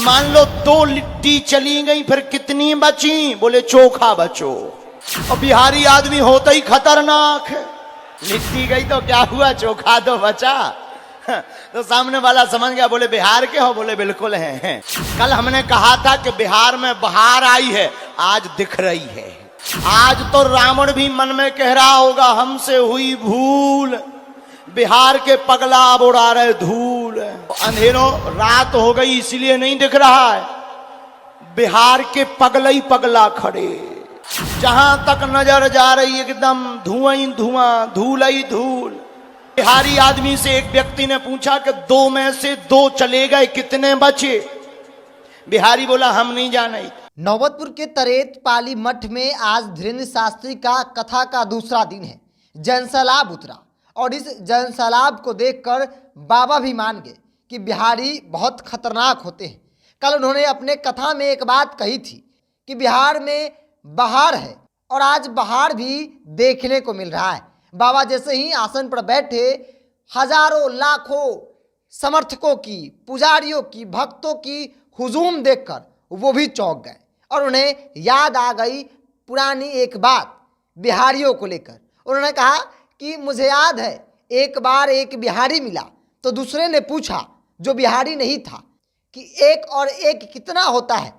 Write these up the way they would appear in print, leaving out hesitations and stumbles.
मान लो 2 लिट्टी चली गई, फिर कितनी बची? बोले चोखा बचो। और बिहारी आदमी होता ही खतरनाक है, लिट्टी गई तो क्या हुआ, चोखा तो बचा। तो सामने वाला समझ गया, बोले बिहार के हो? बोले बिल्कुल हैं। कल हमने कहा था कि बिहार में बहार आई है, आज दिख रही है। आज तो रावण भी मन में कह रहा होगा हमसे हुई भूल, बिहार के पगला अब उड़ा रहे धूल। अंधेरों रात हो गई इसलिए नहीं दिख रहा है, बिहार के पगला ही पगला खड़े, जहां तक नजर जा रही एकदम धुआं ही धुआं, धूल ही धूल। बिहारी आदमी से एक व्यक्ति ने पूछा कि 2 में से 2 चले गए, कितने बचे? बिहारी बोला हम नहीं जाने। नौबतपुर के तरेत पाली मठ में आज धीरेन्द्र शास्त्री का कथा का दूसरा दिन है। जनसैलाब उतरा और इस जनसैलाब को देखकर बाबा भी मान गए कि बिहारी बहुत खतरनाक होते हैं। कल उन्होंने अपने कथा में एक बात कही थी कि बिहार में बहार है और आज बहार भी देखने को मिल रहा है। बाबा जैसे ही आसन पर बैठे, हजारों लाखों समर्थकों की, पुजारियों की, भक्तों की हुजूम देखकर वो भी चौंक गए और उन्हें याद आ गई पुरानी एक बात बिहारियों को लेकर। उन्होंने कहा कि मुझे याद है एक बार एक बिहारी मिला तो दूसरे ने पूछा जो बिहारी नहीं था कि 1 और 1 कितना होता है,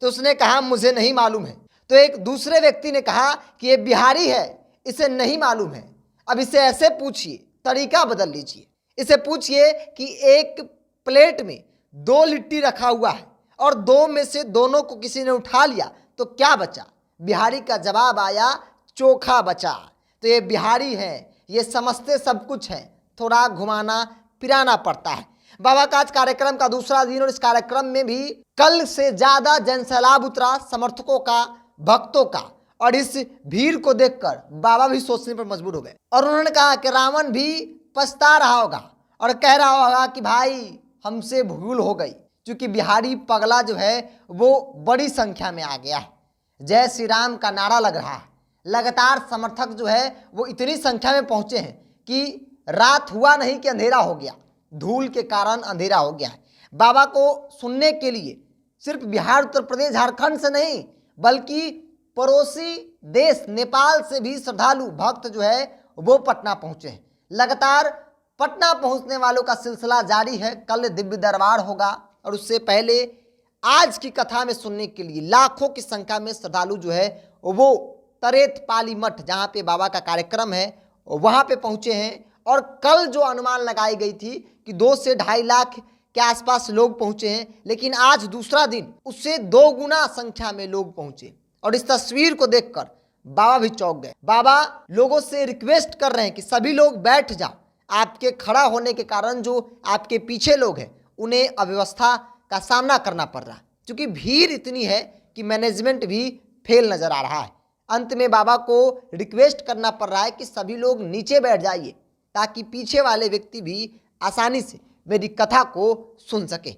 तो उसने कहा मुझे नहीं मालूम है। तो एक दूसरे व्यक्ति ने कहा कि ये बिहारी है, इसे नहीं मालूम है। अब इसे ऐसे पूछिए, तरीका बदल लीजिए, इसे पूछिए कि एक प्लेट में 2 लिट्टी रखा हुआ है और 2 में से दोनों को किसी ने उठा लिया तो क्या बचा? बिहारी का जवाब आया चोखा बचा। तो ये बिहारी है, ये समझते सब कुछ है, थोड़ा घुमाना फिराना पड़ता है। बाबा का आज कार्यक्रम का दूसरा दिन और इस कार्यक्रम में भी कल से ज्यादा जनसैलाब उतरा समर्थकों का, भक्तों का, और इस भीड़ को देखकर बाबा भी सोचने पर मजबूर हो गए और उन्होंने कहा कि रावण भी पछता रहा होगा और कह रहा होगा कि भाई हमसे भूल हो गई, क्योंकि बिहारी पगला जो है वो बड़ी संख्या में आ गया है। जय श्री राम का नारा लग रहा है, लगातार समर्थक जो है वो इतनी संख्या में पहुंचे हैं कि रात हुआ नहीं कि अंधेरा हो गया, धूल के कारण अंधेरा हो गया है। बाबा को सुनने के लिए सिर्फ बिहार, उत्तर प्रदेश, झारखंड से नहीं बल्कि पड़ोसी देश नेपाल से भी श्रद्धालु भक्त जो है वो पटना पहुंचे हैं। लगातार पटना पहुंचने वालों का सिलसिला जारी है। कल दिव्य दरबार होगा और उससे पहले आज की कथा में सुनने के लिए लाखों की संख्या में श्रद्धालु जो है वो तरेत पाली मठ, जहां पे बाबा का कार्यक्रम है, वहां पे पहुंचे हैं। और कल जो अनुमान लगाई गई थी कि 2 से 2.5 लाख के आसपास लोग पहुंचे हैं, लेकिन आज दूसरा दिन उससे 2 गुना संख्या में लोग पहुंचे और इस तस्वीर को देखकर बाबा भी चौंक गए। बाबा लोगों से रिक्वेस्ट कर रहे हैं कि सभी लोग बैठ जाओ। आपके खड़ा होने के कारण जो आपके पीछे लोग हैं उन्हें अव्यवस्था का सामना करना पड़ रहा है, क्योंकि भीड़ इतनी है कि मैनेजमेंट भी फेल नजर आ रहा है। अंत में बाबा को रिक्वेस्ट करना पड़ रहा है कि सभी लोग नीचे बैठ जाइए ताकि पीछे वाले व्यक्ति भी आसानी से मेरी कथा को सुन सके।